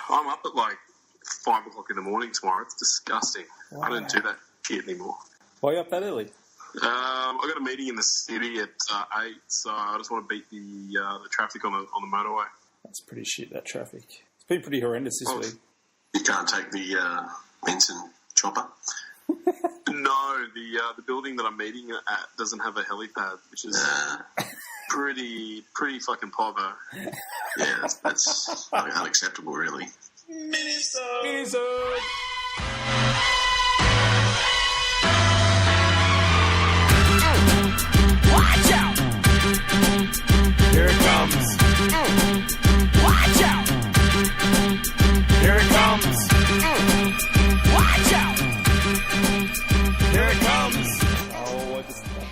I'm up at like 5 o'clock in the morning tomorrow. It's disgusting. Wow. I don't do that shit anymore. Why are you up that early? I got a meeting in the city at 8, so I just want to beat the traffic on the motorway. That's pretty shit, that traffic. It's been pretty horrendous this week. You can't take the Benson chopper? No, the building that I'm meeting at doesn't have a helipad, which is pretty fucking povo. Yeah, that's unacceptable, really. Minisode. Watch out! Here it comes. Watch out! Here it comes. Watch out! Here it comes. Oh, I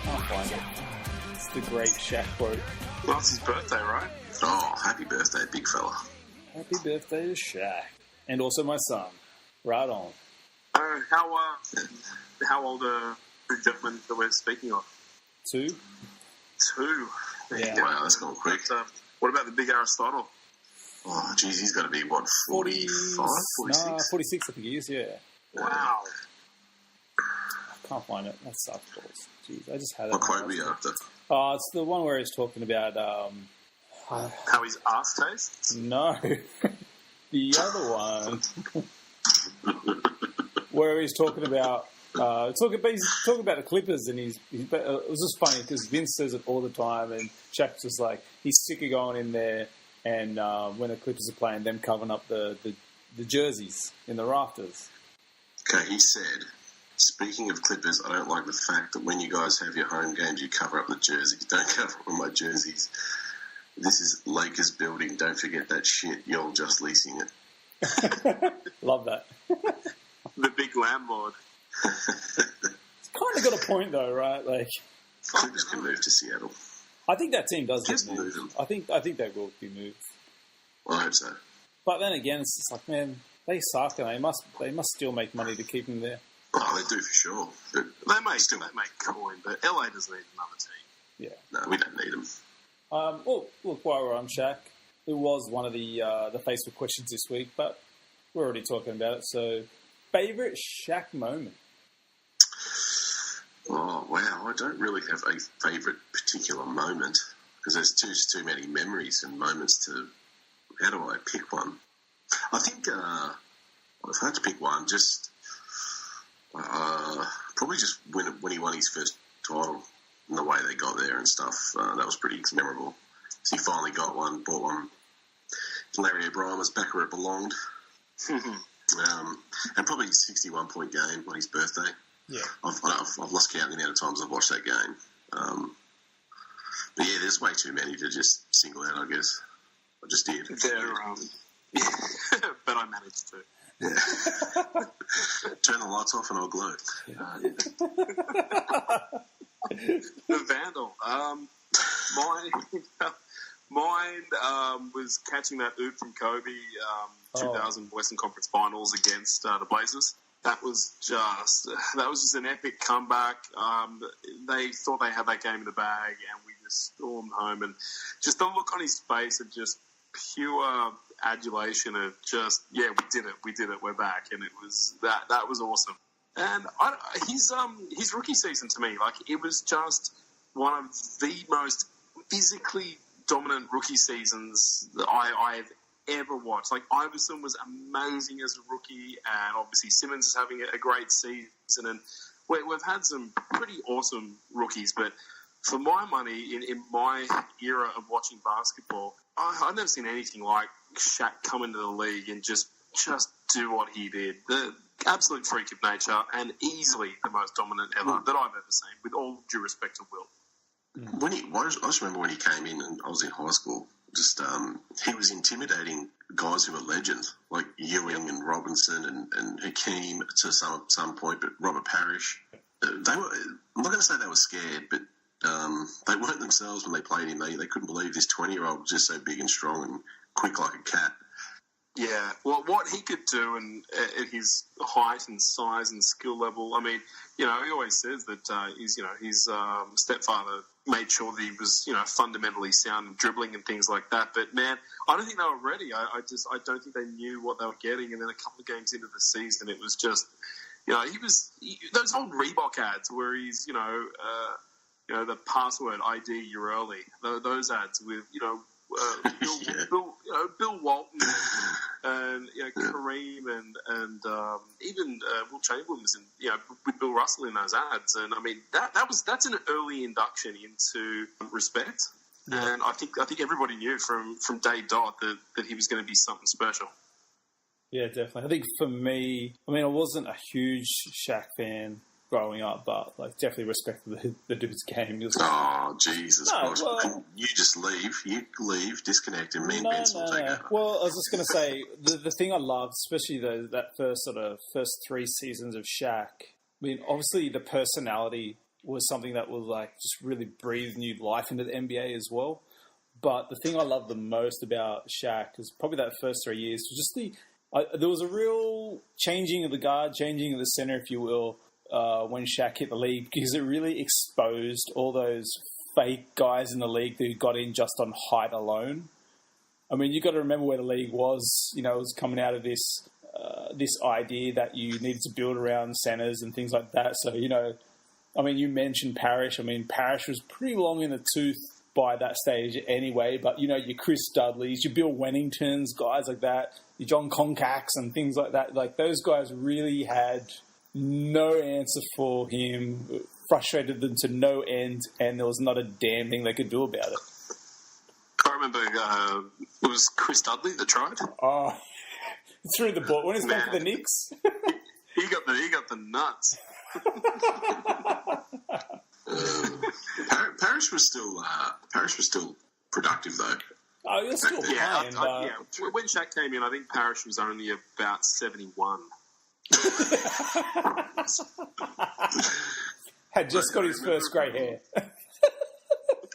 can't find it. It's the great Shaq quote. Well, it's his birthday, right? Oh, happy birthday, big fella. Happy birthday to Shaq. And also my son. Right on. How old are the gentlemen that we're speaking of? 2? 2. Yeah. Wow, that's gone quick. What about the big Aristotle? Oh, geez, he's got to be, what, 45, 46? No, 46 I think he is, yeah. Wow. I can't find it. That sucks, balls. Jeez, I just had it. What quote were you after? Oh, it's the one where he's talking about... How his ass tastes? No. The other one. Where he's talking about... he's talking about the Clippers, and it was just funny because Vince says it all the time, and Shaq's just like, he's sick of going in there and when the Clippers are playing, them covering up the jerseys in the rafters. Okay, he said, speaking of Clippers, I don't like the fact that when you guys have your home games, you cover up the jerseys. Don't cover up my jerseys. This is Lakers building. Don't forget that shit. You're just leasing it. Love that. The big landlord. It's kind of got a point, though, right? Like, Clippers can move to Seattle. I think that team does Just get moved. move them. I think they will be moved. Well, I hope so. But then again, it's just like, man, they suck, and they must still make money to keep them there. Oh, they do for sure. But They make coin, but LA doesn't need another team. Yeah. no, we don't need them. Well, look, while we're on Shaq, it was one of the Facebook questions this week, but we're already talking about it. So, favourite Shaq moment? Oh, wow. I don't really have a favourite particular moment because there's too many memories and moments to... How do I pick one? I think if I had to pick one, just... probably just when he won his first title and the way they got there and stuff. That was pretty memorable. So he finally got one, bought one. Larry O'Brien was back where it belonged. And probably a 61-point game on his birthday. Yeah. I've lost count the amount of times I've watched that game. But yeah, there's way too many to just single out, I guess. I just did. But I managed to. Yeah. Turn the lights off and I'll glow. The Vandal. Mine was catching that oop from Kobe 2000 Western Conference Finals against the Blazers. That was just an epic comeback. They thought they had that game in the bag, and we just stormed home. And just the look on his face of just pure adulation of just, yeah, we did it, we're back. And it was that was awesome. And his rookie season to me, like, it was just one of the most physically dominant rookie seasons that I've ever watched. Like, Iverson was amazing as a rookie, and obviously Simmons is having a great season, and we've had some pretty awesome rookies, but for my money, in my era of watching basketball, I've never seen anything like Shaq come into the league and just do what he did. The absolute freak of nature, and easily the most dominant ever that I've ever seen, with all due respect to Will. I just remember when he came in and I was in high school, he was intimidating guys who were legends, like Ewing and Robinson and Hakeem to some point, but Robert Parrish. I'm not going to say they were scared, but they weren't themselves when they played him. They couldn't believe this 20-year-old was just so big and strong and quick like a cat. Yeah, well, what he could do and at his height and size and skill level, I mean, he always says that his stepfather made sure that he was, fundamentally sound and dribbling and things like that. But man, I don't think they were ready. I don't think they knew what they were getting. And then a couple of games into the season, it was just, those old Reebok ads where he's, the password ID, you're early. Those ads with, Bill Walton and Kareem and even Will Chamberlain was in, with Bill Russell in those ads. And I mean that's an early induction into respect. Yeah. And I think everybody knew from day dot that he was going to be something special. Yeah, definitely. I think for me, I wasn't a huge Shaq fan growing up, but definitely respected the dude's game. Oh, Jesus Christ. Well, you just leave. You leave, disconnect, and me and Benson will take over. Well, I was just going to say, the thing I loved, especially that first 3 seasons of Shaq, obviously the personality was something that was just really breathed new life into the NBA as well. But the thing I loved the most about Shaq is probably that first 3 years was just there was a real changing of the guard, changing of the center, if you will, when Shaq hit the league, because it really exposed all those fake guys in the league who got in just on height alone. You got to remember where the league was. It was coming out of this idea that you needed to build around centers and things like that. So, you mentioned Parrish. Parrish was pretty long in the tooth by that stage anyway. But, your Chris Dudleys, your Bill Wenningtons, guys like that, your John Concacs and things like that. Those guys really had no answer for him, frustrated them to no end, and there was not a damn thing they could do about it. I remember it was Chris Dudley that tried. Oh, threw the ball when he's playing for the Knicks. he got the nuts. Parrish was still productive though. Oh, he was still playing. When Shaq came in, I think Parrish was only about 71. Had just got his first grey hair.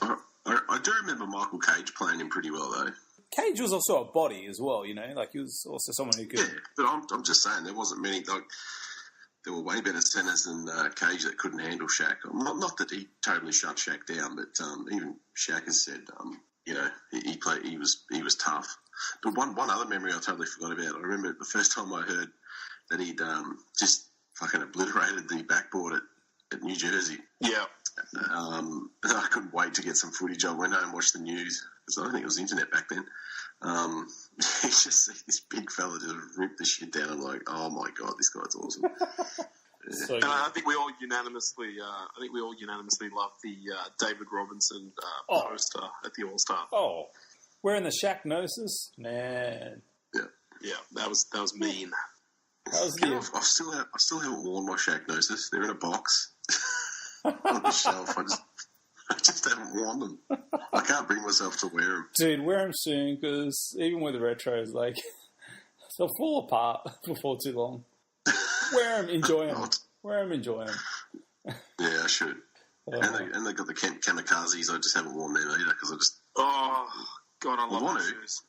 I do remember Michael Cage playing him pretty well though. Cage was also a body as well, he was also someone who could. Yeah, but I'm just saying there wasn't many. There were way better centers than Cage that couldn't handle Shaq. Not that he totally shut Shaq down, but even Shaq has said, he played. He was tough. But one other memory I totally forgot about. I remember the first time I heard that he'd just fucking obliterated the backboard at New Jersey. Yeah. I couldn't wait to get some footage. I went home and watched the news, because I don't think it was internet back then. You just see this big fella just rip the shit down. I'm like, oh my God, this guy's awesome. Yeah. And I think we all unanimously love the David Robinson poster at the All-Star. Oh, wearing the Shaq gnosis, man. Yeah, that was mean. I still haven't worn my Shaq gnosis. They're in a box on the shelf. I just haven't worn them. I can't bring myself to wear them. Dude, wear them soon, because even with the retros, they'll fall apart before too long. Wear them, enjoy them. Wear them, enjoy them. Yeah, I should. And they got the kamikazes. I just haven't worn them either, because I just... Oh, God, I love those shoes.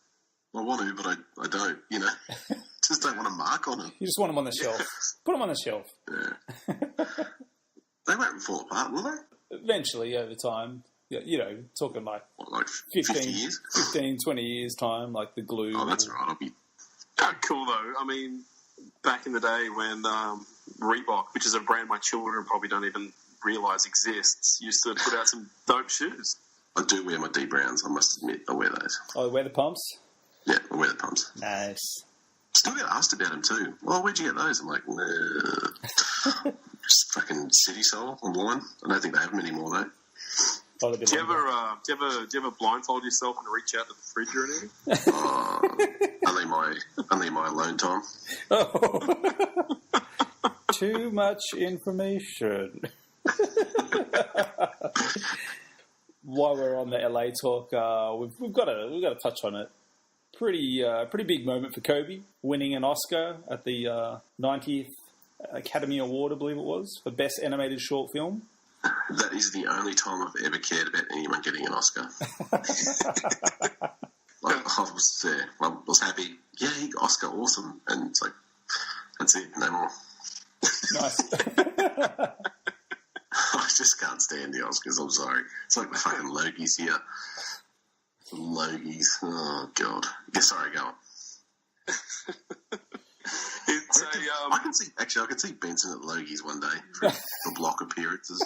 I want to, but I don't, Just don't want a mark on them. You just want them on the shelf. Put them on the shelf. Yeah. They won't fall apart, will they? Eventually, over time. Talking like 50 years? 15, 20 years time, the glue. Oh, that's right. I'll be... Cool, though. Back in the day when Reebok, which is a brand my children probably don't even realise exists, used to put out some dope shoes. I do wear my D Browns, I must admit. I wear those. Oh, wear the pumps? Yeah, I wear the pumps. Nice. Still get asked about them too. Well, where'd you get those? I'm like, just fucking City Soul online. I don't think they have them anymore though. Do you ever blindfold yourself and reach out to the fridge or anything? Only my alone time. Oh. Too much information. While we're on the LA talk, we've got to touch on it. Pretty big moment for Kobe, winning an Oscar at the 90th Academy Award, I believe it was, for Best Animated Short Film. That is the only time I've ever cared about anyone getting an Oscar. I was happy. Yeah, Oscar, awesome. And it's like, that's it, no more. Nice. I just can't can't stand the Oscars. I'm sorry. It's like the fucking Logies here. Logies. Oh, God. Yeah, sorry, go on. I can see Benson at Logies one day for block appearances.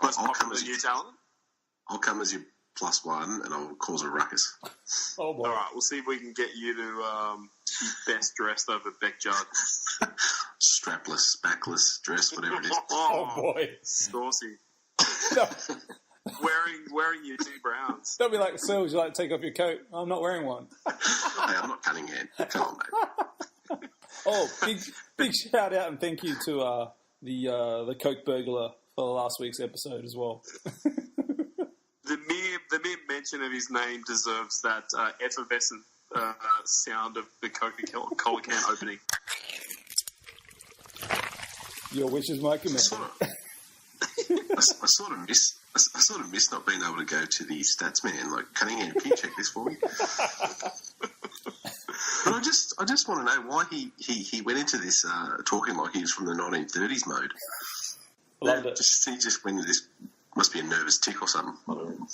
I'll come as new talent. I'll come as your +1 and I'll cause a ruckus. Oh boy! All right, we'll see if we can get you to be best dressed over Beck Judd. Strapless, backless dress, whatever it is. Oh boy, saucy. No. Wearing your T Browns. Don't be like, sir, would you like to take off your coat? I'm not wearing one. Hey, I'm not cutting hand. Come on, mate. Oh, big shout out and thank you to the Coke burglar for last week's episode as well. The mere mention of his name deserves that effervescent sound of the Coca-Cola can opening. Your wish is my command. I sort of miss not being able to go to the stats man. Like, Cunningham, can you check this for me? But I just want to know why he went into this talking like he was from the 1930s mode. Loved it. He just went into this. Must be a nervous tick or something. I don't know.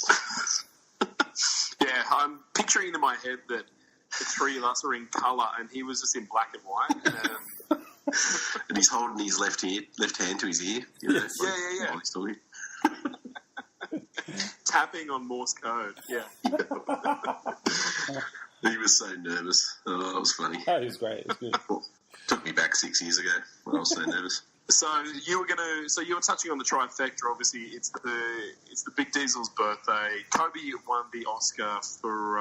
Yeah, I'm picturing in my head that the three of us are in colour and he was just in black and white. And he's holding his left hand to his ear. You know, yeah. While he's talking. Tapping on Morse code, yeah. He was so nervous. Oh, that was funny. Oh, he was great. It was good. Well, took me back 6 years ago when I was so nervous. So you were touching on the trifecta. Obviously, it's the Big Diesel's birthday. Kobe won the Oscar for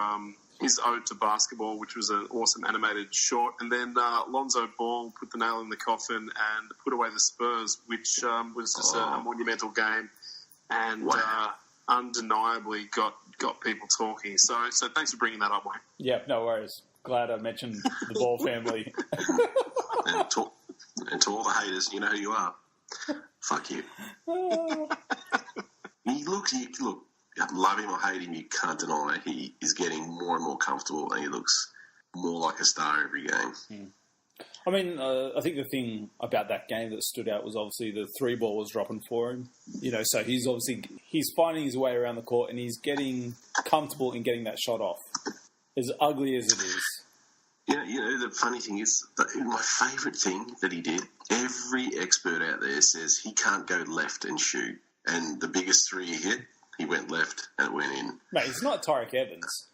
his ode to basketball, which was an awesome animated short. And then Lonzo Ball put the nail in the coffin and put away the Spurs, which was just a monumental game, and undeniably got people talking. So thanks for bringing that up, Wayne. Yeah, no worries. Glad I mentioned the Ball family. And to all the haters, you know who you are. Fuck you. Look, love him or hate him, you can't deny he is getting more and more comfortable and he looks more like a star every game. I mean, I think the thing about that game that stood out was obviously the 3 ball was dropping for him. You know, so he's finding his way around the court and he's getting comfortable in getting that shot off. As ugly as it is. You know, the funny thing is, my favourite thing that he did, every expert out there says he can't go left and shoot. And the biggest 3 he hit, he went left and it went in. Mate, he's not Tyreek Evans.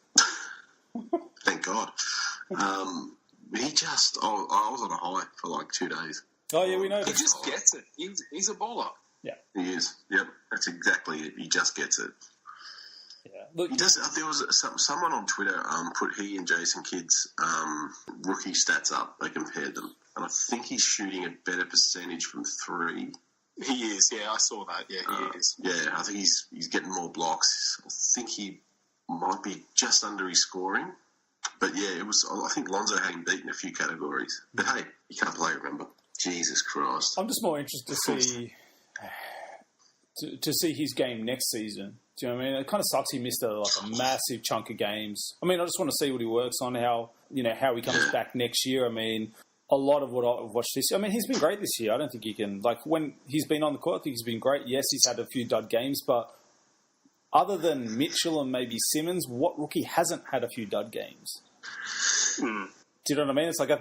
Thank God. He just, I was on a high for like 2 days. Oh, yeah, we know. He just gets it. He's a baller. Yeah. He is. Yep, that's exactly it. He just gets it. Yeah. Look, He does. There was someone on Twitter put he and Jason Kidd's rookie stats up. They compared them, and I think he's shooting a better percentage from 3. He is. Yeah, I saw that. Yeah, he is. Yeah, I think he's getting more blocks. I think he might be just under his scoring, but yeah, it was. I think Lonzo had him beat in a few categories. But hey, he can't play. Remember, Jesus Christ. I'm just more interested to see his game next season. Do you know what I mean? It kind of sucks he missed a massive chunk of games. I mean, I just want to see what he works on, how he comes back next year. I mean, a lot of what I've watched this year, I mean, he's been great this year. I don't think he can, when he's been on the court, I think he's been great. Yes, he's had a few dud games, but other than Mitchell and maybe Simmons, what rookie hasn't had a few dud games? Do you know what I mean? It's like, I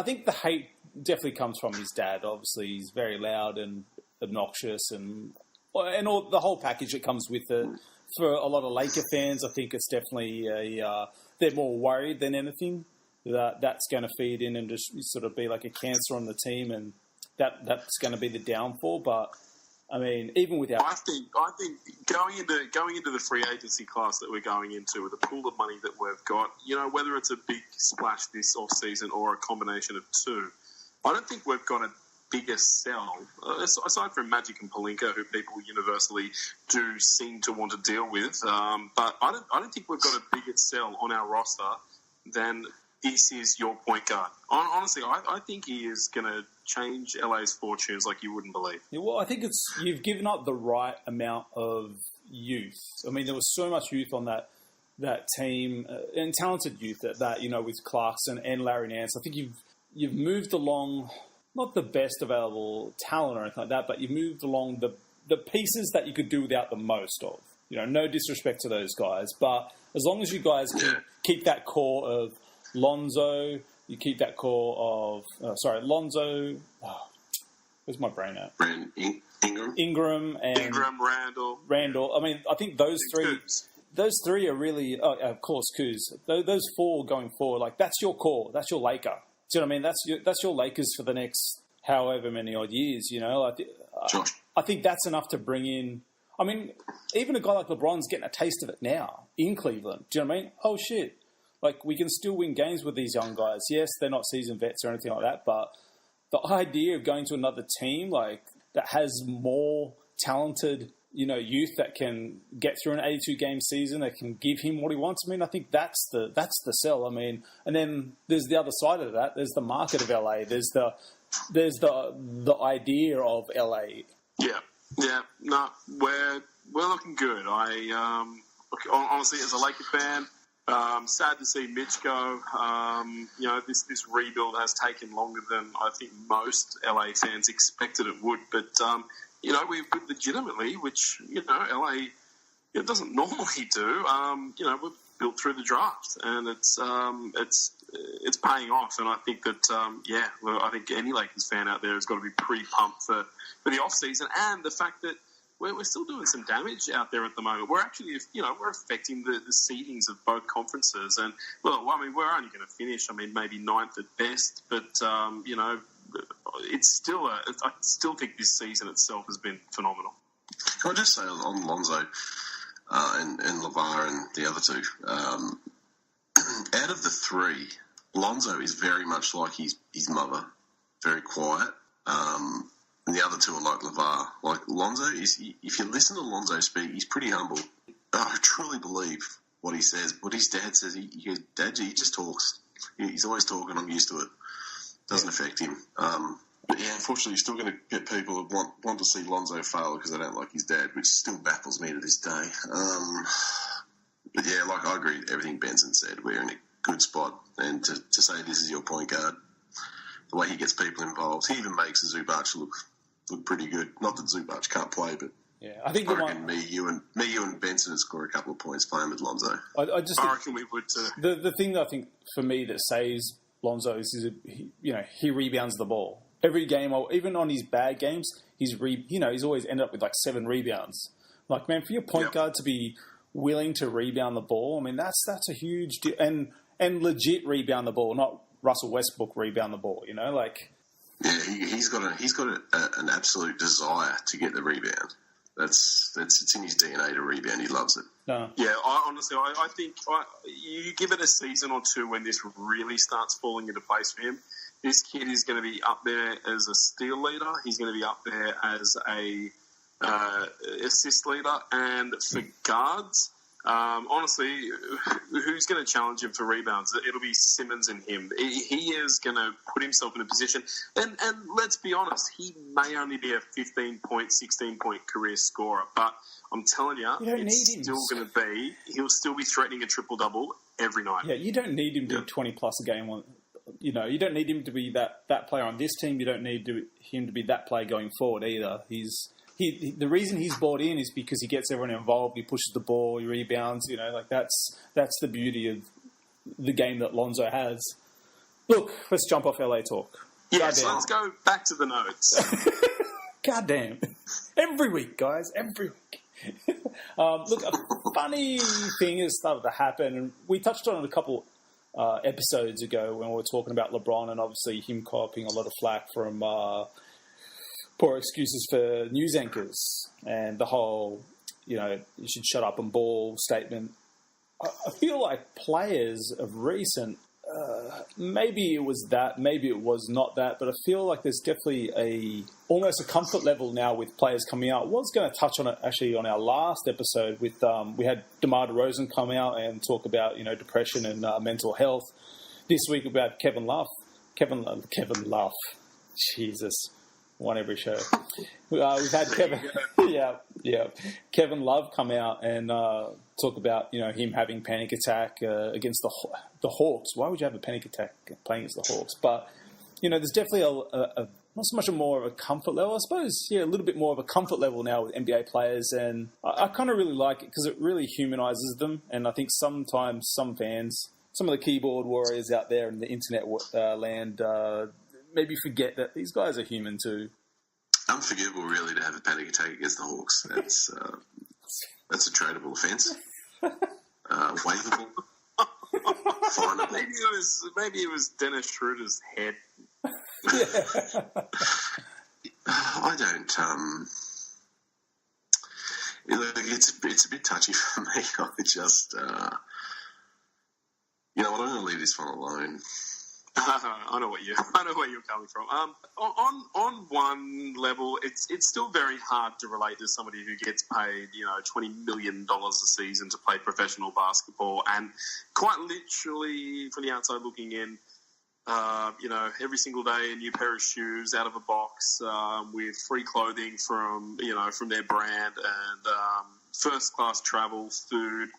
think the hate definitely comes from his dad. Obviously, he's very loud and obnoxious and all the whole package that comes with it. For a lot of Laker fans, I think it's definitely they're more worried than anything that that's going to feed in and just sort of be like a cancer on the team, and that's going to be the downfall. But I mean, even without, I think going into the free agency class that we're going into with the pool of money that we've got, whether it's a big splash this off season or a combination of two, I don't think we've got a bigger sell, aside from Magic and Pelinka, who people universally do seem to want to deal with. But I don't think we've got a bigger sell on our roster than this is your point guard. Honestly, I think he is going to change LA's fortunes like you wouldn't believe. Yeah, well, I think you've given up the right amount of youth. I mean, there was so much youth on that team, and talented youth at that, with Clarkson and Larry Nance. I think you've moved along not the best available talent or anything like that, but you moved along the pieces that you could do without the most of. You know, no disrespect to those guys, but as long as you guys keep that core of Lonzo, you keep that core of Lonzo. Oh, where's my brain at? Ingram, Randall. I mean, I think those three are really. Oh, of course, Kuz. Those four going forward, like that's your core. That's your Laker. Do you know what I mean? That's your Lakers for the next however many odd years. You know, I think that's enough to bring in. I mean, even a guy like LeBron's getting a taste of it now in Cleveland. Do you know what I mean? Oh, shit. Like, we can still win games with these young guys. Yes, they're not seasoned vets or anything like that, but the idea of going to another team, like, that has more talented, you know, youth that can get through an 82-game season, that can give him what he wants. I mean, I think that's the sell. I mean, and then there's the other side of that. There's the market of LA. There's the idea of LA. Yeah, no, we're looking good. Honestly, as a Laker fan, sad to see Mitch go. You know, this rebuild has taken longer than I think most LA fans expected it would. But you know, we've legitimately, which you know, LA doesn't normally do. You know, we've built through the draft, and it's paying off. And I think that I think any Lakers fan out there has got to be pretty pumped for the off season, and the fact that we're still doing some damage out there at the moment. We're actually, you know, we're affecting the seedings of both conferences. And, well, I mean, we're only going to finish, maybe 9th at best. But, you know, it's still I still think this season itself has been phenomenal. Can I just say on Lonzo and LeVar and the other two, out of the three, Lonzo is very much like his mother, very quiet. And the other two are like LeVar. Like Lonzo is, if you listen to Lonzo speak, he's pretty humble. I truly believe what he says. What his dad says, he goes, Dad, he just talks. He's always talking. I'm used to it. Doesn't affect him. But yeah, unfortunately, you're still going to get people who want to see Lonzo fail because they don't like his dad, which still baffles me to this day. But yeah, like I agree with everything Benson said. We're in a good spot, and to say this is your point guard, the way he gets people involved, he even makes Zubac look pretty good. Not that Zubac can't play, but yeah, I think I reckon me, you, and Benson would score a couple of points playing with Lonzo. I reckon we would too. The thing that I think for me that saves Lonzo is he rebounds the ball every game, or even on his bad games, he's always ended up with like 7 rebounds. Like, man, for your point guard to be willing to rebound the ball, I mean that's a huge deal, and legit rebound the ball, not Russell Westbrook rebound the ball. You know, like. Yeah, he's got an absolute desire to get the rebound. It's in his DNA to rebound. He loves it. No. Yeah, I think you give it a season or two when this really starts falling into place for him. This kid is going to be up there as a steal leader. He's going to be up there as a assist leader, and for guards. Honestly, who's going to challenge him for rebounds? It'll be Simmons and him. He is going to put himself in a position, and let's be honest, he may only be a 15-point, 16-point career scorer, but I'm telling you, he'll still be threatening a triple-double every night. Yeah, you don't need him to do 20-plus a game. You know, you don't need him to be that player on this team. You don't need him to be that player going forward either. The reason he's bought in is because he gets everyone involved. He pushes the ball, he rebounds. You know, like that's the beauty of the game that Lonzo has. Look, let's jump off LA talk. Yeah, so let's go back to the notes. Goddamn. Every week, guys. Every week. Look, a funny thing has started to happen, and we touched on it a couple episodes ago when we were talking about LeBron and obviously him copying a lot of flack from poor excuses for news anchors and the whole, you should shut up and ball statement. I feel like players of recent, maybe it was that, maybe it was not that, but I feel like there's definitely almost a comfort level now with players coming out. I was going to touch on it actually on our last episode with, we had DeMar DeRozan come out and talk about, depression and mental health. This week about Kevin Love. Kevin Love. Jesus. One every show. We've had Kevin, Kevin Love come out and talk about him having panic attack against the Hawks. Why would you have a panic attack playing against the Hawks? But there's definitely not so much more of a comfort level. I suppose, a little bit more of a comfort level now with NBA players, and I kind of really like it because it really humanises them. And I think sometimes some fans, some of the keyboard warriors out there in the internet land, maybe forget that these guys are human too. Unforgivable, really, to have a panic attack against the Hawks. That's a tradable offence. Waivable. Finable. Maybe it was Dennis Schroeder's head. I don't. It's a bit touchy for me. I just, you know what? I'm going to leave this one alone. I know where you're coming from. On one level, it's still very hard to relate to somebody who gets paid, $20 million a season to play professional basketball, and quite literally, from the outside looking in, every single day a new pair of shoes out of a box with free clothing from their brand and first class travel, food.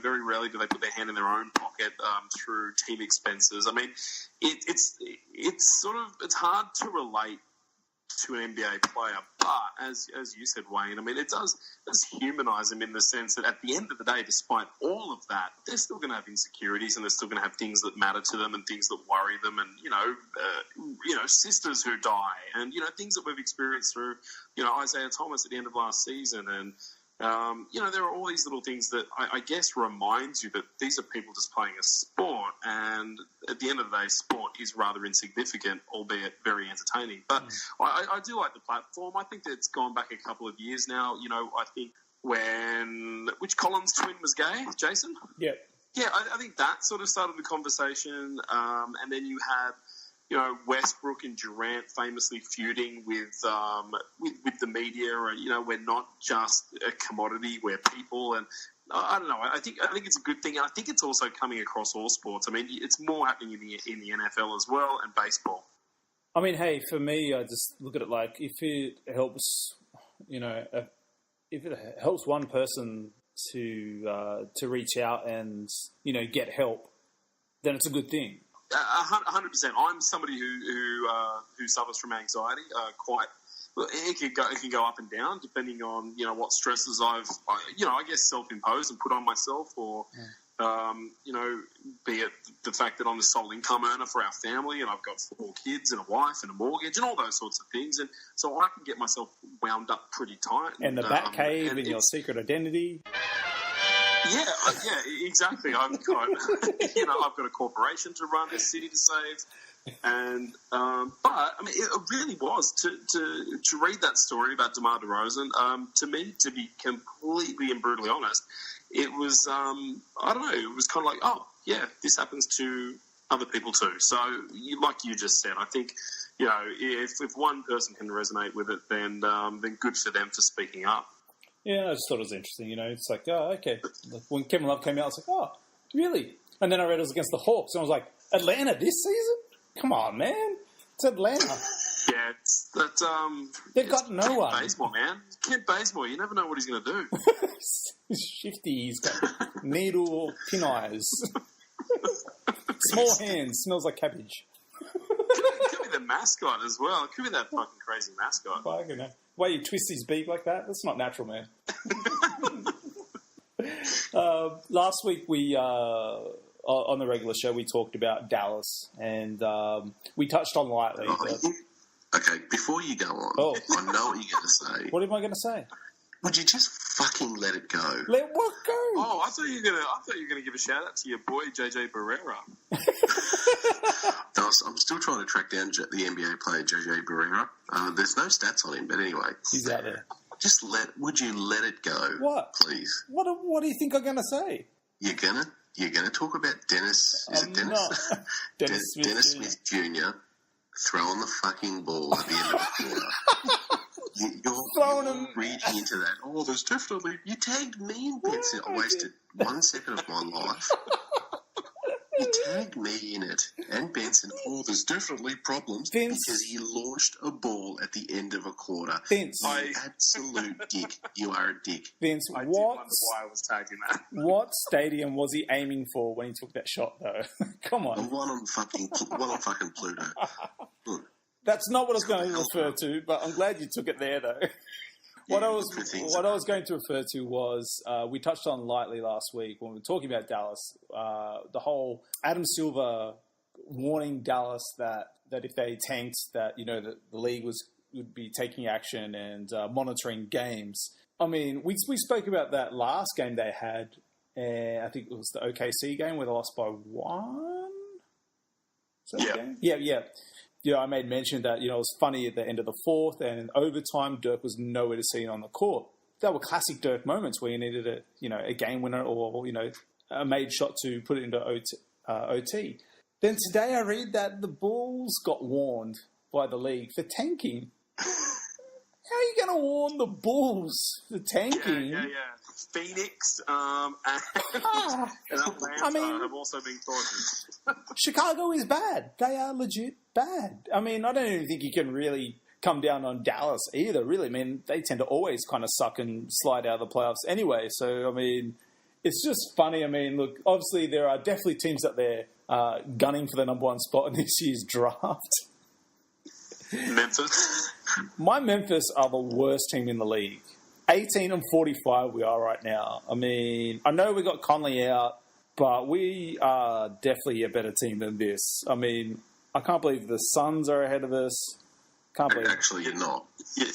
Very rarely do they put their hand in their own pocket through team expenses. I mean, it's hard to relate to an NBA player, but as you said, Wayne, I mean, it does humanise them in the sense that at the end of the day, despite all of that, they're still going to have insecurities and they're still going to have things that matter to them and things that worry them, and sisters who die, and things that we've experienced through Isaiah Thomas at the end of last season, and there are all these little things that I guess remind you that these are people just playing a sport, and at the end of the day, sport is rather insignificant, albeit very entertaining. But I do like the platform. I think that it's gone back a couple of years now. I think which Collins twin was gay? Jason? Yeah. Yeah, I think that sort of started the conversation, and then you had Westbrook and Durant famously feuding with the media, and we're not just a commodity, we're people, and I don't know. I think it's a good thing, and I think it's also coming across all sports. I mean, it's more happening in the NFL as well, and baseball. I mean, hey, for me, I just look at it like if it helps, if it helps one person to reach out and get help, then it's a good thing. 100%. I'm somebody who suffers from anxiety. It can go up and down depending on what stresses I guess self-imposed and put on myself, or be it the fact that I'm the sole income earner for our family and I've got 4 kids and a wife and a mortgage and all those sorts of things, and so I can get myself wound up pretty tight. And the Bat Cave and your secret identity. Yeah, exactly. I've got, I've got a corporation to run, a city to save, and but I mean, it really was to read that story about DeMar DeRozan. To me, to be completely and brutally honest, it was I don't know. It was kind of like, oh yeah, this happens to other people too. So, like you just said, I think if one person can resonate with it, then good for them for speaking up. Yeah, I just thought it was interesting, It's like, oh, okay. Like when Kevin Love came out, I was like, oh, really? And then I read it was against the Hawks, and I was like, Atlanta this season? Come on, man. It's Atlanta. Yeah, it's that... They've got no one. Kent Bazemore, man. Kent Bazemore, you never know what he's going to do. He's shifty. He's got needle pin eyes. Small hands. Smells like cabbage. Could be the mascot as well. It could be that fucking crazy mascot. Fucking hell. Why you twist his beak like that? That's not natural, man. Last week we on the regular show we talked about Dallas, and we touched on lightly. Okay, before you go on, I know what you're going to say. What am I going to say? Would you just fucking let it go? Let what go? Oh, I thought you were gonna give a shout out to your boy JJ Barrera. I'm still trying to track down the NBA player JJ Barrera. There's no stats on him, but anyway, he's out there. Would you let it go? What? Please. What do you think I'm gonna say? You're gonna talk about Dennis? Is it Dennis? Dennis Smith Jr. throwing the fucking ball at the end of the quarter. You're reading into that. Oh, there's definitely... You tagged me in Benson. I wasted 1 second of my life. You tagged me in it. And Benson. Oh, there's definitely problems. Vince. Because he launched a ball at the end of a quarter. Vince. You absolute dick. You are a dick. Vince, I did wonder why I was tagging that. What stadium was he aiming for when he took that shot, though? Come on. The one on fucking Pluto. Look. That's not what I was going to refer to, but I'm glad you took it there, though. What I was going to refer to was we touched on lightly last week when we were talking about Dallas, the whole Adam Silver warning Dallas that if they tanked, that that the league would be taking action and monitoring games. I mean, we spoke about that last game they had. I think it was the OKC game where they lost by 1. Yeah. I made mention that, it was funny at the end of the fourth and in overtime, Dirk was nowhere to see on the court. That were classic Dirk moments where you needed a game winner or, a made shot to put it into OT. Then today I read that the Bulls got warned by the league for tanking. How are you going to warn the Bulls for tanking? Yeah. Phoenix and Atlanta have also been thought. Chicago is bad. They are legit bad. I mean, I don't even think you can really come down on Dallas either, really. I mean, they tend to always kind of suck and slide out of the playoffs anyway. So, I mean, it's just funny. I mean, look, obviously there are definitely teams out there gunning for the number 1 spot in this year's draft. Memphis. My Memphis are the worst team in the league. 18-45 we are right now. I mean, I know we got Conley out, but we are definitely a better team than this. I mean, I can't believe the Suns are ahead of us. Can't believe. Actually, you're not.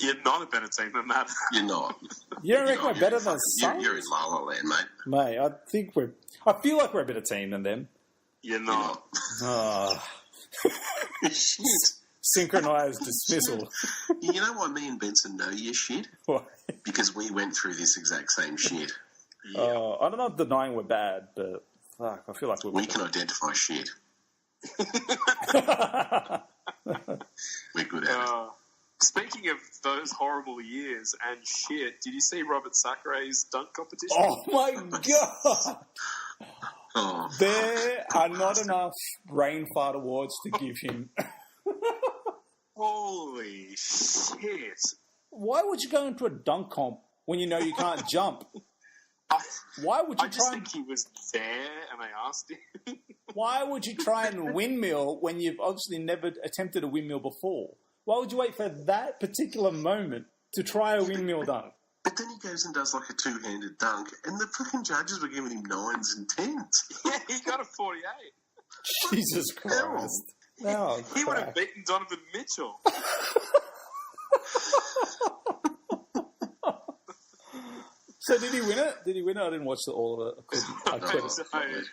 You're not a better team than that. You're not. You don't reckon we're better than Suns? You're in La La Land, mate. Mate, I feel like we're a better team than them. You're not. Shit. Synchronized dismissal. You know why me and Benson know your shit? Why? Because we went through this exact same shit. Yeah. I'm not denying we're bad, but fuck, I feel like we can identify shit. We're good at it. Speaking of those horrible years and shit, did you see Robert Sacre's dunk competition? Oh my god! There are not enough brain fart awards to give him. Holy shit. Why would you go into a dunk comp when you know you can't jump? Why would you I think he was there and I asked him. Why would you try and windmill when you've obviously never attempted a windmill before? Why would you wait for that particular moment to try a windmill dunk? But then he goes and does like a 2-handed dunk and the fucking judges were giving him 9s and 10s. Yeah, he got a 48. Jesus Christ. Oh, he would have beaten Donovan Mitchell. So did he win it? I didn't watch all of it. I couldn't.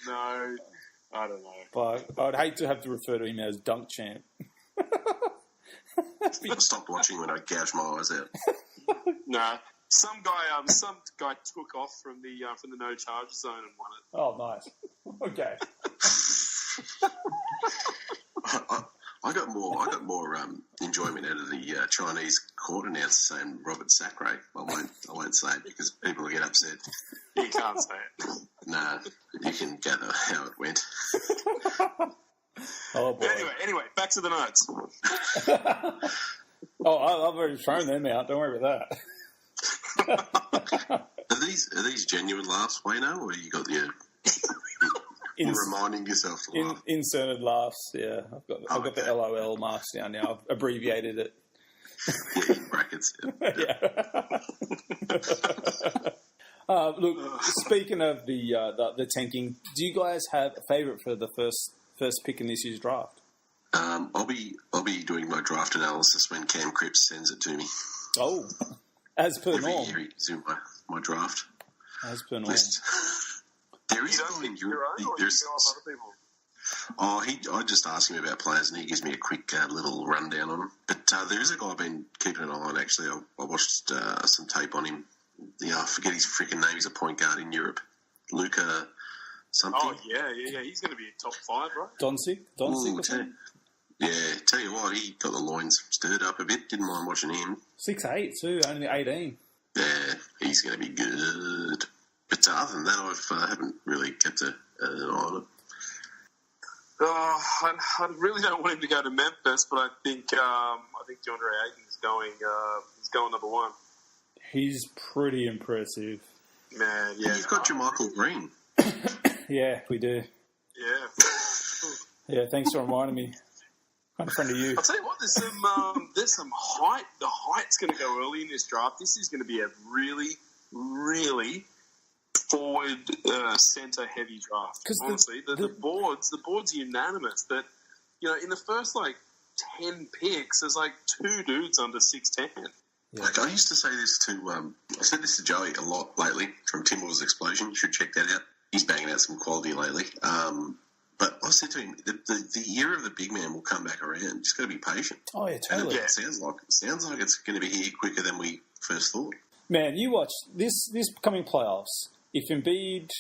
No, I don't know. But I'd hate to have to refer to him as dunk champ. I stopped watching when I gouged my eyes out. Nah. Some guy took off from the no charge zone and won it. Oh, nice. Okay. I got more enjoyment out of the Chinese court announcer saying Robert Sacre. I won't say it because people will get upset. You can't say it. Nah, you can gather how it went. Oh boy. Anyway, back to the notes. I've already thrown them out. Don't worry about that. Are these genuine laughs, Wayno, or you got the? You're reminding yourself to laugh. Inserted laughs, yeah. I've got the LOL marks down now. I've abbreviated it. Yeah, in brackets. Yeah. Look, speaking of the tanking, do you guys have a favourite for the first pick in this year's draft? I'll be doing my draft analysis when Cam Cripps sends it to me. Oh, as per norm. Every year he's in my draft. As per norm. List. There is in Europe. I just ask him about players and he gives me a quick little rundown on them. But there is a guy I've been keeping an eye on, actually. I watched some tape on him. I forget his freaking name. He's a point guard in Europe. Luka something. Oh, yeah. He's going to be a top 5, right? Doncic or something? Yeah, tell you what, he got the loins stirred up a bit. Didn't mind watching him. 6'8", too, only 18. Yeah, he's going to be good. But other than that, I haven't really kept an eye on it. I really don't want him to go to Memphis, but I think DeAndre Ayton is going number 1. He's pretty impressive. Man, yeah. You've got Jermichael Green. Yeah, we do. Yeah. Yeah, thanks for reminding me. I'm a friend of you. I'll tell you what, there's some height. The height's going to go early in this draft. This is going to be a really, really forward centre heavy draft. Honestly, the board's unanimous that in the first 10 picks, there's 2 dudes under 6'10". Yeah. I used to say this to I said this to Joey a lot lately from Timberwolves Explosion. You should check that out. He's banging out some quality lately. But I said to him, the year of the big man will come back around. Just got to be patient. Oh yeah, totally. It sounds like it's going to be here quicker than we first thought. Man, you watch this coming playoffs. If Embiid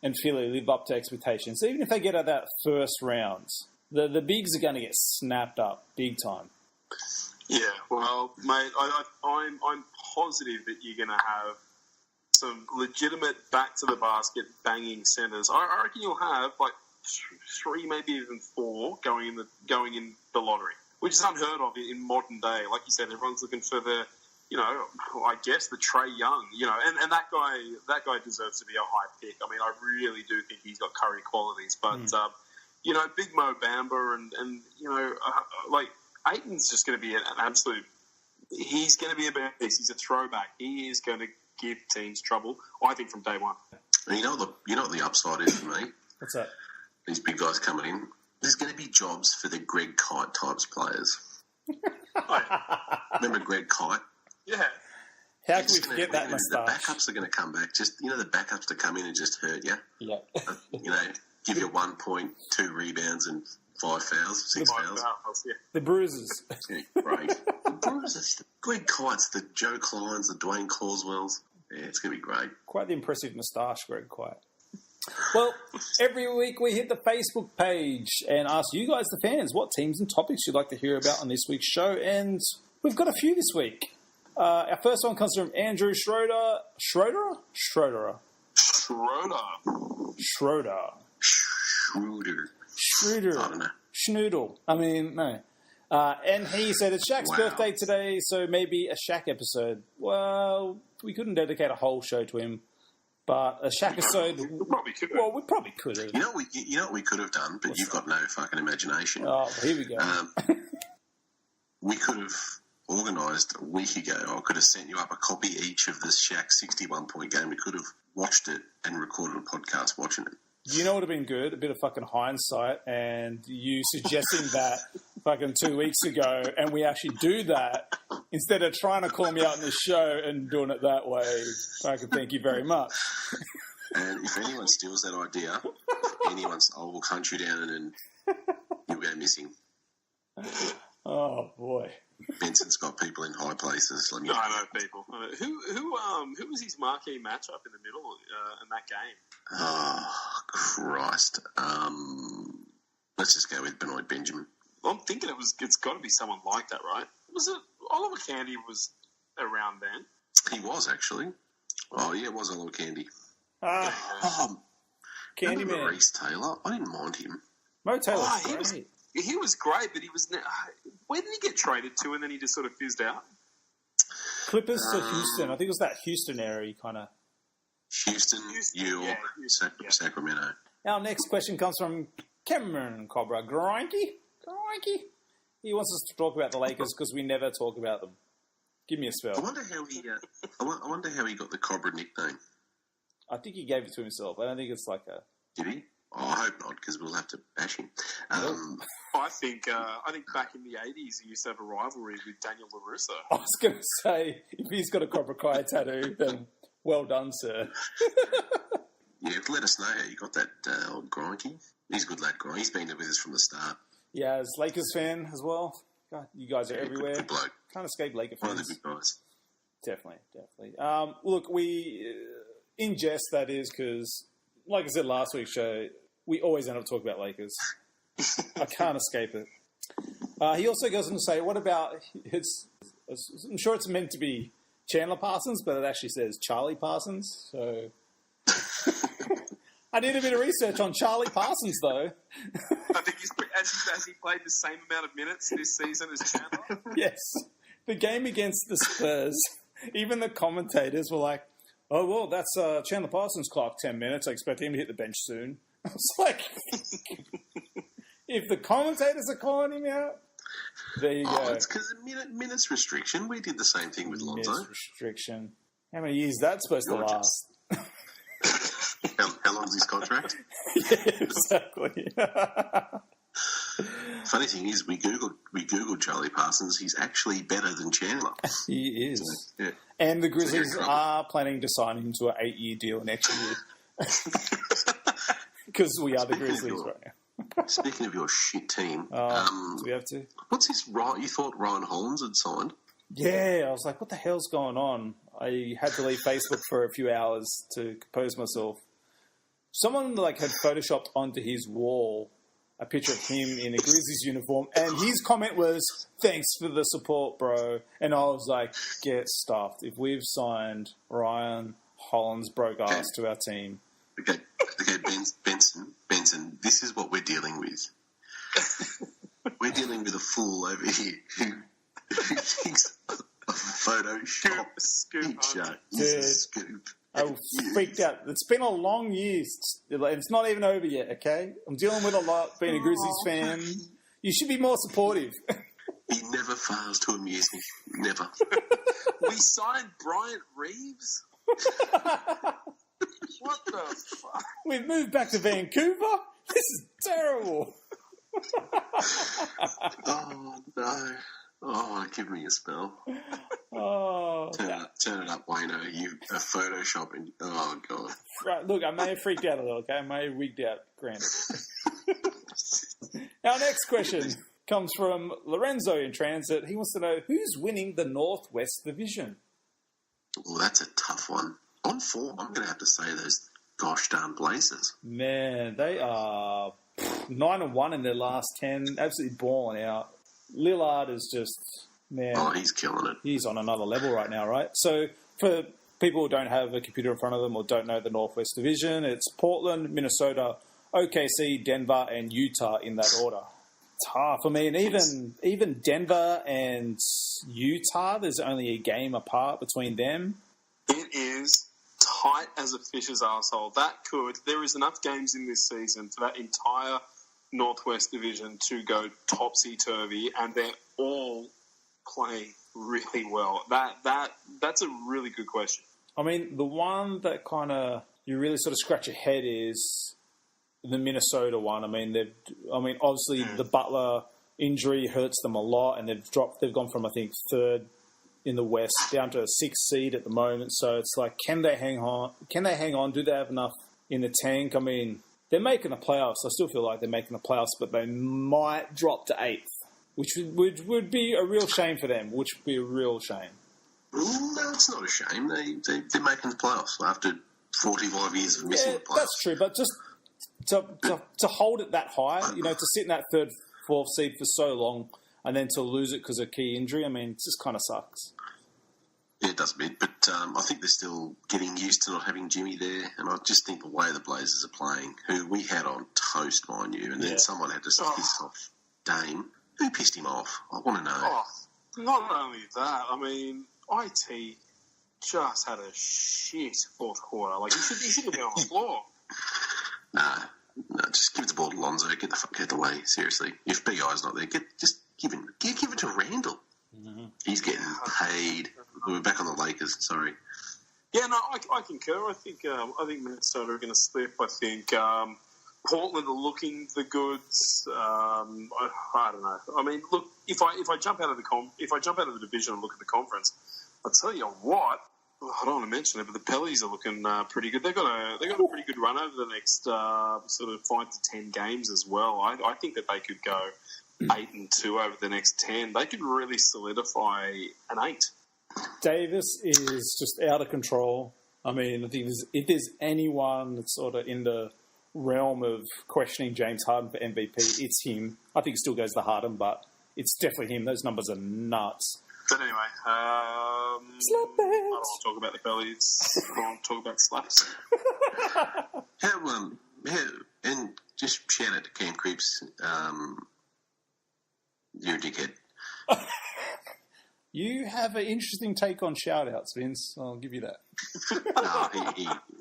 and Philly live up to expectations, even if they get out that first round, the bigs are going to get snapped up big time. Yeah, well, mate, I'm positive that you're going to have some legitimate back to the basket banging centers. I reckon you'll have 3, maybe even 4 going in the lottery, which is unheard of in modern day. Like you said, everyone's looking for the, I guess the Trae Young, and that guy deserves to be a high pick. I mean, I really do think he's got Curry qualities, but Big Mo Bamba and Ayton's just going to be an absolute. He's going to be a beast. He's a throwback. He is going to give teams trouble, I think, from day one. And you know what the upside is for me? What's that? These big guys coming in. There's going to be jobs for the Greg Kite types players. Remember Greg Kite? Yeah. How can we forget that moustache? The backups are going to come back. Just the backups to come in and just hurt you. Yeah. Give you 1 point, 2 rebounds, and 5 fouls, 6 fouls. Yeah. The bruises. Yeah, great. The bruises. The Greg Kites, the Joe Kleins, the Dwayne Carswells. Yeah, it's going to be great. Quite the impressive moustache, Greg Quite. Well, every week we hit the Facebook page and ask you guys, the fans, what teams and topics you'd like to hear about on this week's show. And we've got a few this week. Our first one comes from Andrew Schroeder. Schroeder. I don't know. Schnoodle. I mean, no. And he said it's Shaq's birthday today, so maybe a Shaq episode. Well, we couldn't dedicate a whole show to him, but a Shaq episode. We probably could. Well, we probably could have. You know what we could have done, but you've got no fucking imagination. Oh, here we go. We could have organised a week ago. I could have sent you up a copy each of this Shaq 61-point game. We could have watched it and recorded a podcast watching it. You know what would have been good? A bit of fucking hindsight, and you suggesting that fucking 2 weeks ago, and we actually do that instead of trying to call me out in the show and doing it that way. Fucking thank you very much. And if anyone steals that idea, I will hunt you down and you'll go missing. Oh boy. Benson's got people in high places. I know people. Who was his marquee matchup in the middle in that game? Oh Christ! Let's just go with Benoit Benjamin. I'm thinking it's got to be someone like that, right? Was it Oliver Candy was around then? He was actually. Oh yeah, it was Oliver Candy. Candy Man. Maurice Taylor. I didn't mind him. Mo Taylor's great. He was great, but he was. Where did he get traded to, and then he just sort of fizzed out? Clippers to Houston. I think it was that Houston area kind of. Houston, New York, Sacramento. Our next question comes from Cameron Cobra. Grinky. He wants us to talk about the Lakers because we never talk about them. Give me a spell. I wonder how he got the Cobra nickname. I think he gave it to himself. I don't think it's like a. Did he? Oh, I hope not, because we'll have to bash him. I think back in the 80s, he used to have a rivalry with Daniel LaRusso. I was going to say, if he's got a Cobra Kai tattoo, then well done, sir. Yeah, let us know how you got that old Grinky. He's a good lad, Grinky. He's been with us from the start. Yeah, as Lakers fan as well. God, you guys are everywhere. Good bloke. Can't escape Laker fans. One of the big guys. Definitely. Look, we in jest, that is, because, like I said last week's show, we always end up talking about Lakers. I can't escape it. He also goes on to say, what about I'm sure it's meant to be Chandler Parsons, but it actually says Charlie Parsons. So I did a bit of research on Charlie Parsons, though. I think has he played the same amount of minutes this season as Chandler? Yes. The game against the Spurs, even the commentators were like, oh, well, that's Chandler Parsons clock 10 minutes. I expect him to hit the bench soon. I was like, if the commentators are calling him out, There you go. It's because of minutes restriction. We did the same thing with Lonzo. Minutes restriction. How many years is that supposed to last? How long's his contract? Yeah, exactly. Funny thing is, we googled Charlie Parsons. He's actually better than Chandler. He is. So, yeah. And the Grizzlies are planning to sign him to an 8-year deal next year. Because we are the Grizzlies right now. Speaking of your shit team, do we have to? What's this? You thought Ryan Hollins had signed? Yeah, I was like, what the hell's going on? I had to leave Facebook for a few hours to compose myself. Someone had photoshopped onto his wall a picture of him in a Grizzlies uniform, and his comment was, "Thanks for the support, bro." And I was like, get stuffed. If we've signed Ryan Hollins broke ass to our team. Okay, Benson, this is what we're dealing with. We're dealing with a fool over here who thinks a Photoshop picture is a scoop. I freaked out. It's been a long year. It's not even over yet, okay? I'm dealing with a lot, being a Grizzlies fan. You should be more supportive. He never fails to amuse me. Never. We signed Bryant Reeves? What the fuck? We've moved back to Vancouver? This is terrible. Oh, no. Oh, give me a spell. Oh, turn it up, Wayno. You are photoshopping. Oh, God. Right, look, I may have freaked out a little, okay? I may have wigged out, granted. Our next question comes from Lorenzo in transit. He wants to know, who's winning the Northwest Division? Well, that's a tough one. On form, I'm going to have to say those gosh darn Blazers. Man, they are 9-1 in their last 10, absolutely balling out. Lillard is just, man. Oh, he's killing it. He's on another level right now, right? So for people who don't have a computer in front of them or don't know the Northwest Division, it's Portland, Minnesota, OKC, Denver, and Utah in that order. Tough. I mean, even Denver and Utah, there's only a game apart between them. It is tight as a fish's arsehole. There is enough games in this season for that entire Northwest Division to go topsy-turvy, and they're all playing really well. That's a really good question. I mean, the one that kind of you really sort of scratch your head is the Minnesota one. I mean, obviously the Butler injury hurts them a lot, and they've gone from, I think, third in the West down to a 6th seed at the moment. So it's like, can they hang on? Do they have enough in the tank? I mean, they're making the playoffs. I still feel like they're making the playoffs, but they might drop to 8th, which would be a real shame for them, which would be a real shame. No, it's not a shame. They're making the playoffs after 45 years of missing the playoffs. That's true, but just to hold it that high, to sit in that 3rd, 4th seed for so long and then to lose it because of a key injury, I mean, it just kind of sucks. Yeah, it does a bit, but I think they're still getting used to not having Jimmy there, and I just think the way the Blazers are playing, who we had on toast, mind you, and then someone had to piss off Dame. Who pissed him off? I want to know. Oh, not only that, I mean, IT just had a shit 4th quarter. Like, he shouldn't be on the floor. No, just give the ball to Lonzo. Get the fuck out of the way. Seriously, if BI's not there, just give it to Randall. Mm-hmm. He's getting paid. We're back on the Lakers. Sorry. Yeah, no, I concur. I think Minnesota are going to slip. I think Portland are looking the goods. I don't know. I mean, look, if I jump out of the division and look at the conference, I'll tell you what. I don't want to mention it, but the Pellies are looking pretty good. They've got a pretty good run over the next sort of 5 to 10 games as well. I think that they could go 8-2 over the next 10. They could really solidify an 8. Davis is just out of control. I mean, I think if there's anyone that's sort of in the realm of questioning James Harden for MVP, it's him. I think it still goes to Harden, but it's definitely him. Those numbers are nuts. But anyway, I don't want to talk about the Pellies. I want to talk about slaps. And just shout out to Cam Creeps. You're a dickhead. You have an interesting take on shout-outs, Vince. I'll give you that.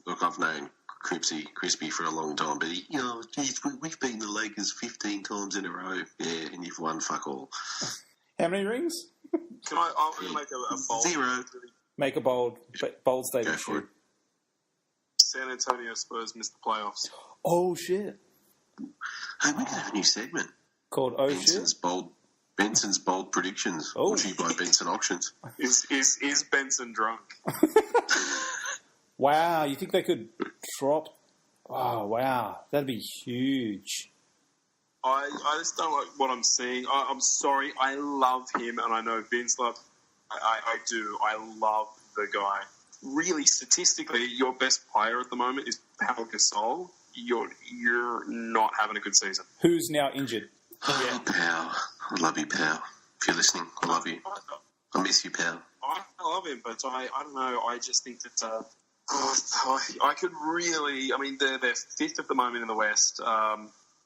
Look, I've known Crispy for a long time, but geez, we've beaten the Lakers 15 times in a row. Yeah, and you've won fuck all. How many rings? Can I'm going to make a bold... 0. Make a bold statement. Go for it. San Antonio Spurs missed the playoffs. Oh, shit. Hey, we could have a new segment. Called Oh, shit? Benson's bold predictions. Oh. Brought to you by Benson Auctions. Is Benson drunk? Wow, you think they could drop... Oh, wow. That'd be huge. I just don't like what I'm seeing. I'm sorry. I love him, and I know Vince loves... I do. I love the guy. Really, statistically, your best player at the moment is Pau Gasol. You're not having a good season. Who's now injured? Oh, Pau. I love you, Pau. If you're listening, I love you. I miss you, Pau. I love him, but I don't know. I just think that I could really... I mean, they're fifth at the moment in the West.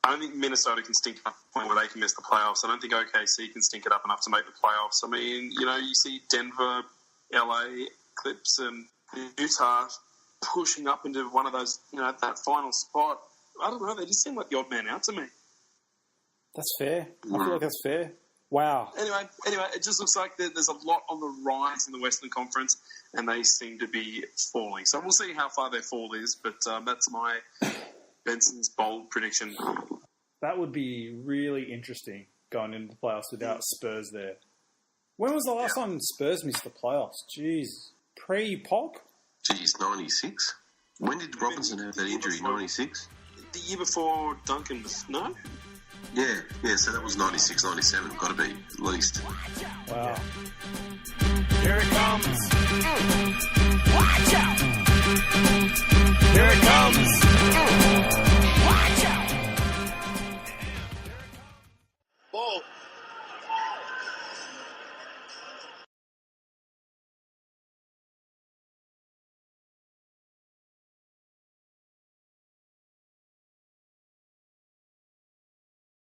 I don't think Minnesota can stink it up to the point where they can miss the playoffs. I don't think OKC can stink it up enough to make the playoffs. I mean, you see Denver, LA, Clips, and Utah pushing up into one of those, that final spot. I don't know. They just seem like the odd man out to me. That's fair. I feel like that's fair. Wow. Anyway, it just looks like there's a lot on the rise in the Western Conference, and they seem to be falling. So we'll see how far their fall is, but that's my Benson's bold prediction. That would be really interesting, going into the playoffs without Spurs there. When was the last time Spurs missed the playoffs? Jeez. Pre-pop? Geez, 96? When did Robinson have that injury? 96? The year before Duncan, no? Yeah, so that was 96, 97. Got to be, at least. Wow. Here it comes. Watch out. Here it comes.